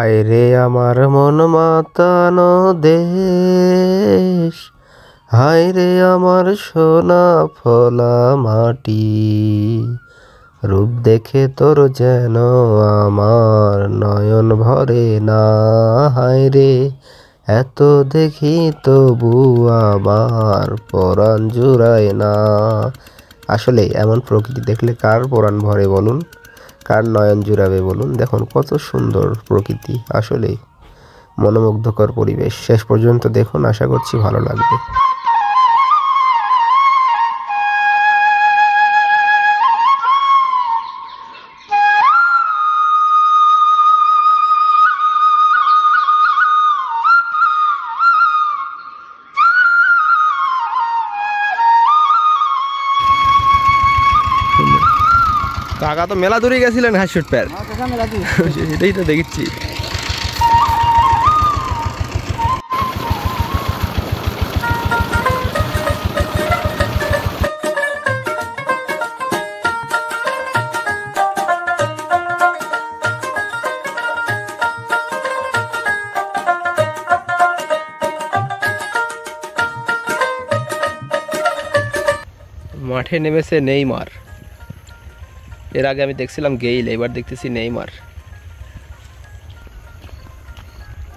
হায় রে আমার মন মাতানো দেশ, হায় রে আমার সোনা ফলা মাটি, রূপ দেখে তোর যেন আমার নয়ন ভরে না। হায় রে এত দেখি তবু আমার পরাণ জুড়ায় না। আসলে এমন প্রকৃতি দেখলে কার পরাণ ভরে বলুন, কার নয়ন জুড়াবে বলুন। দেখুন কত সুন্দর প্রকৃতি, আসলেই মনোমুগ্ধকর পরিবেশ। শেষ পর্যন্ত দেখুন, আশা করছি ভালো লাগবে। কাকা তো মেলা দূরে গেছিলেন হাসির প্যার, সেটাই তো দেখছি। মাঠে নেমেছে নেইমার। এর আগে আমি দেখছিলাম গেইল, এবার দেখতেছি নেইমার।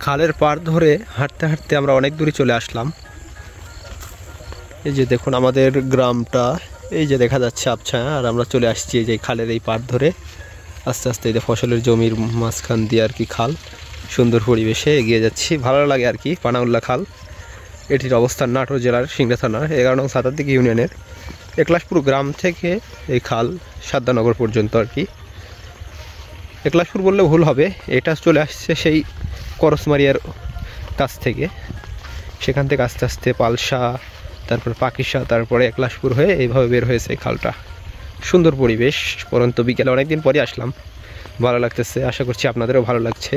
খালের পাড় ধরে হাঁটতে হাঁটতে আমরা অনেক দূরে চলে আসলাম। এই যে দেখুন আমাদের গ্রামটা, এই যে দেখা যাচ্ছে আবছা, আর আমরা চলে আসছি এই যে খালের এই পাড় ধরে আস্তে আস্তে। এই যে ফসলের জমির মাঝখান দিয়ে আর কি খাল, সুন্দর পরিবেশে এগিয়ে যাচ্ছি, ভালো লাগে আর কি। পানাউল্লা খাল, এটির অবস্থান নাটোর জেলার সিংড়া থানার 11 নং সাতারদিক ইউনিয়নের একলাশপুর গ্রাম থেকে এই খাল সাদ্দানগর পর্যন্ত আর কি। একলাশপুর বললে ভুল হবে, এটা চলে আসছে সেই করসমারিয়ার কাছ থেকে। সেখান থেকে আস্তে আস্তে পালসা, তারপর পাকিসা, তারপরে একলাশপুর হয়ে এইভাবে বের হয়েছে এই খালটা। সুন্দর পরিবেশ, পরন্ত বিকেলে অনেকদিন পরে আসলাম, ভালো লাগতেছে। আশা করছি আপনাদেরও ভালো লাগছে।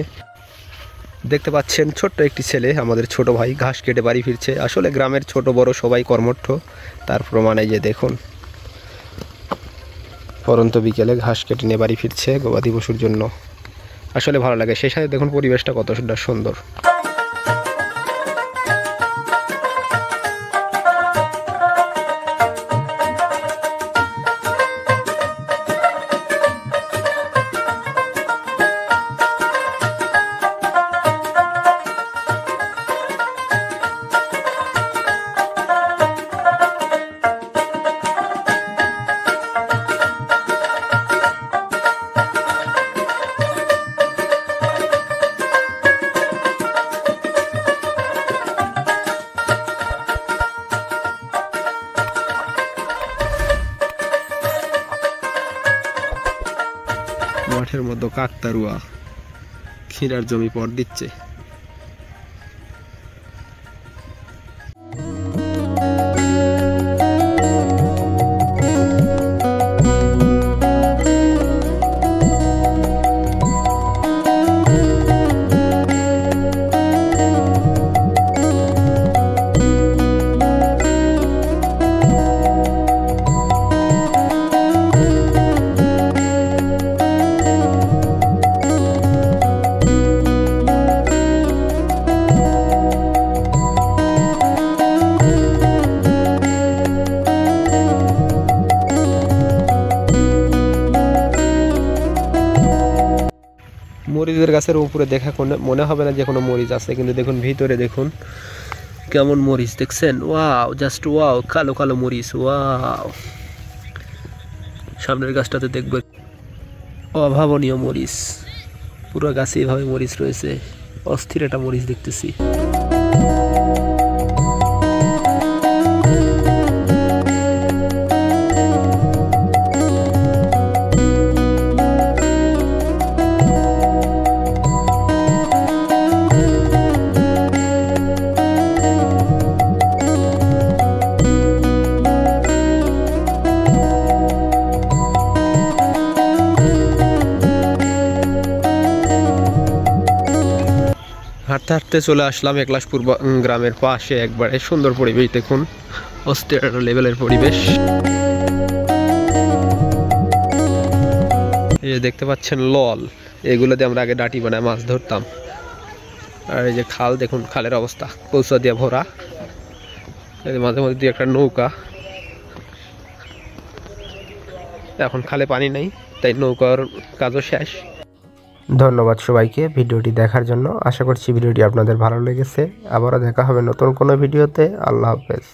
দেখতে পাচ্ছেন ছোট্ট একটি ছেলে, আমাদের ছোট ভাই, ঘাস কেটে বাড়ি ফিরছে। আসলে গ্রামের ছোট বড় সবাই কর্মঠ, তার প্রমাণে যে দেখুন পরন্ত বিকেলে ঘাস কেটে নিয়ে বাড়ি ফিরছে গবাদি পশুর জন্য। আসলে ভালো লাগে। সেই সাথে দেখুন পরিবেশটা কতটা সুন্দর। মাঠের মধ্যে কাকতারুয়া ক্ষীরার জমি পট দিচ্ছে। মরিচের গাছের উপরে দেখা মনে হবে না যে কোনো মরিচ আছে, কিন্তু দেখুন ভিতরে দেখুন কেমন মরিচ, দেখছেন? ওয়াও, জাস্ট ওয়াও, কালো কালো মরিচ, ওয়াও। সামনের গাছটাতে দেখবেন অভাবনীয় মরিচ, পুরো গাছে এভাবে মরিচ রয়েছে। অস্থির একটা মরিচ দেখতেছি। হাঁটতে হাঁটতে চলে আসলাম একলাশপুর গ্রামের পাশে, একবারে সুন্দর পরিবেশ দেখুন, অস্থির লেভেলের পরিবেশ। এই যে দেখতে পাচ্ছেন লল, এগুলো দিয়ে আমরা আগে ডাটি বানায় মাছ ধরতাম। আর এই যে খাল দেখুন, খালের অবস্থা কৌচা দিয়ে ভরা। মাঝে মধ্যে দিয়ে একটা নৌকা, এখন খালে পানি নেই তাই নৌকার কাজও শেষ। ধন্যবাদ সবাইকে ভিডিওটি দেখার জন্য। আশা করছি ভিডিওটি আপনাদের ভালো লেগেছে। আবারও দেখা হবে নতুন কোনো ভিডিওতে। আল্লাহ হাফেজ।